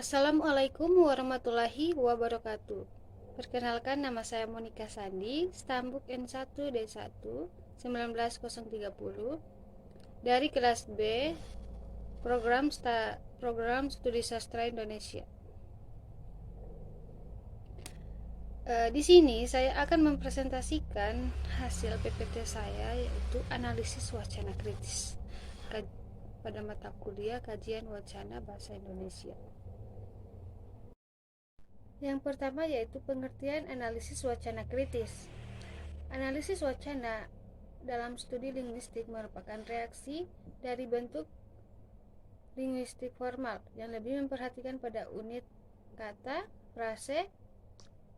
Assalamualaikum warahmatullahi wabarakatuh. Perkenalkan, nama saya Monica Sandi, Stambuk N1D1 19030 dari kelas B program Studi Sastra Indonesia. Di sini saya akan mempresentasikan hasil PPT saya, yaitu analisis wacana kritis pada mata kuliah kajian wacana bahasa Indonesia. Yang pertama yaitu pengertian analisis wacana kritis. Analisis wacana dalam studi linguistik merupakan reaksi dari bentuk linguistik formal yang lebih memperhatikan pada unit kata, frase,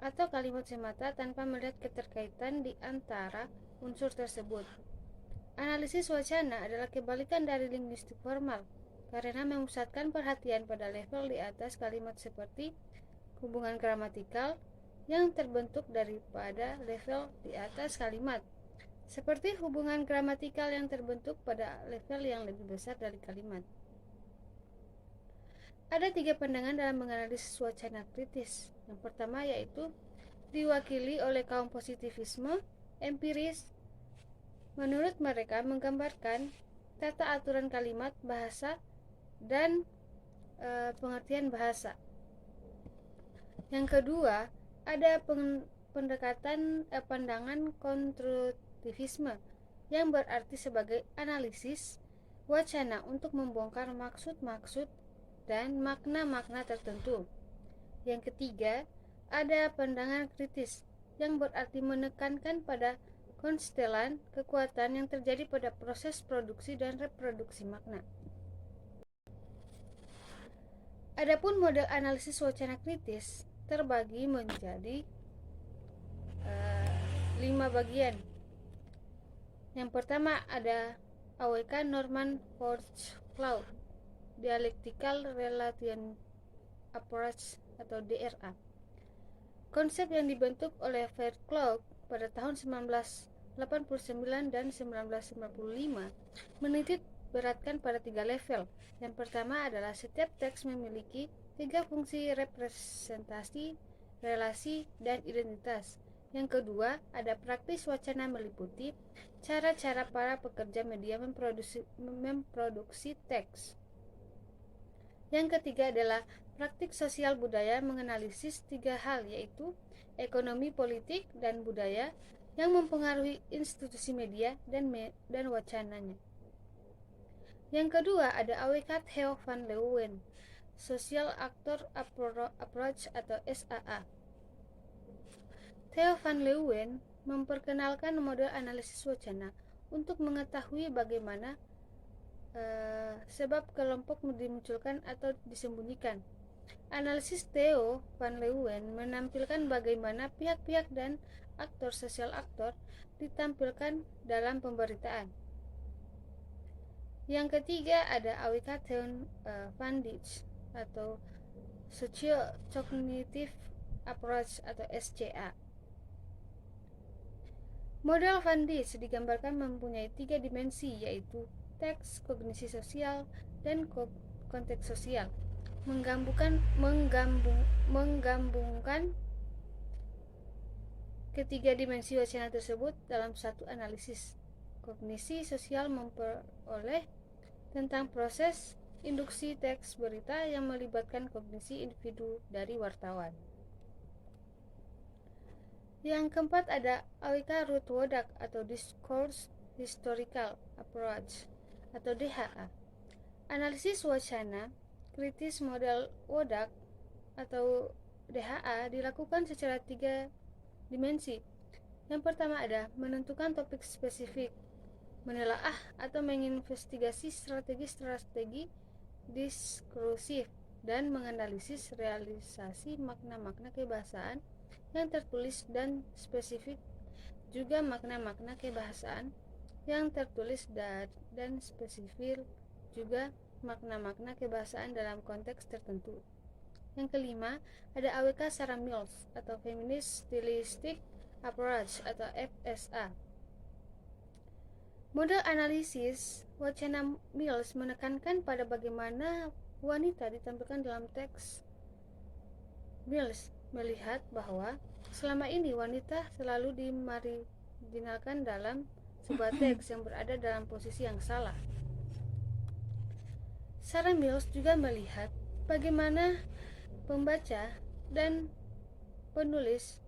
atau kalimat semata tanpa melihat keterkaitan di antara unsur tersebut. Analisis wacana adalah kebalikan dari linguistik formal karena memusatkan perhatian pada level di atas kalimat seperti hubungan gramatikal yang terbentuk daripada level di atas kalimat, seperti hubungan gramatikal yang terbentuk pada level yang lebih besar dari kalimat. Ada 3 pandangan dalam menganalisis wacana kritis. Yang pertama yaitu diwakili oleh kaum positivisme empiris. Menurut mereka menggambarkan tata aturan kalimat, bahasa, dan pengertian bahasa. Yang kedua, ada pandangan konstruktivisme yang berarti sebagai analisis wacana untuk membongkar maksud-maksud dan makna-makna tertentu. Yang ketiga, ada pandangan kritis yang berarti menekankan pada konstelan kekuatan yang terjadi pada proses produksi dan reproduksi makna. Adapun model analisis wacana kritis terbagi menjadi 5 bagian. Yang pertama ada AWK Norman Forge-Claude Dialectical Relation Approach atau DRA. Konsep yang dibentuk oleh Forge-Claude pada tahun 1989 dan 1995 menitik beratkan pada 3 level. Yang pertama adalah setiap teks memiliki 3 fungsi representasi, relasi, dan identitas. Yang kedua, ada praktis wacana meliputi cara-cara para pekerja media memproduksi teks. Yang ketiga adalah praktik sosial budaya menganalisis 3 hal, yaitu ekonomi, politik, dan budaya yang mempengaruhi institusi media dan wacananya. Yang kedua ada AWK Theo van Leeuwen Social Actor Approach atau SAA. Theo van Leeuwen memperkenalkan model analisis wacana untuk mengetahui bagaimana sebab kelompok dimunculkan atau disembunyikan. Analisis Theo van Leeuwen menampilkan bagaimana pihak-pihak dan sosial aktor ditampilkan dalam pemberitaan. Yang ketiga ada AWK Theo van Dijk atau Socio-Cognitive Approach atau SCA. Model Van Dijk digambarkan mempunyai 3 dimensi, yaitu teks, kognisi sosial, dan konteks sosial. Menggabungkan ketiga dimensi wacana tersebut dalam satu analisis. Kognisi sosial memperoleh tentang proses induksi teks berita yang melibatkan kognisi individu dari wartawan. Yang keempat ada AWK Ruth Wodak atau Discourse Historical Approach atau DHA. Analisis wacana kritis model Wodak atau DHA dilakukan secara 3 dimensi. Yang pertama ada menentukan topik spesifik, menelaah atau menginvestigasi strategi-strategi diskursif, dan menganalisis realisasi makna-makna kebahasaan yang tertulis dan spesifik, juga makna-makna kebahasaan yang tertulis dan spesifik, juga makna-makna kebahasaan dalam konteks tertentu. Yang kelima ada AWK Sarah Mills atau Feminist Stylistic Approach atau FSA. Model analisis wacana Mills menekankan pada bagaimana wanita ditampilkan dalam teks Mills melihat bahwa selama ini wanita selalu dimarginalkan dalam sebuah teks yang berada dalam posisi yang salah. Sarah Mills juga melihat bagaimana pembaca dan penulis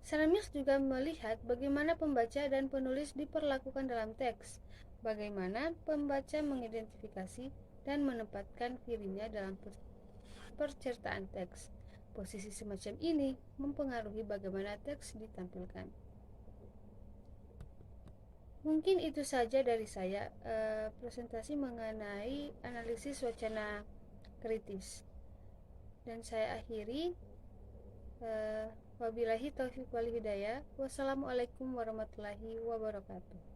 Sarah Mills juga melihat bagaimana pembaca dan penulis diperlakukan dalam teks, bagaimana pembaca mengidentifikasi dan menempatkan dirinya dalam percertaan teks. Posisi semacam ini mempengaruhi bagaimana teks ditampilkan. Mungkin itu saja dari saya, presentasi mengenai analisis wacana kritis. Dan saya akhiri, wabillahi taufiq wal hidayah. Wassalamualaikum warahmatullahi wabarakatuh.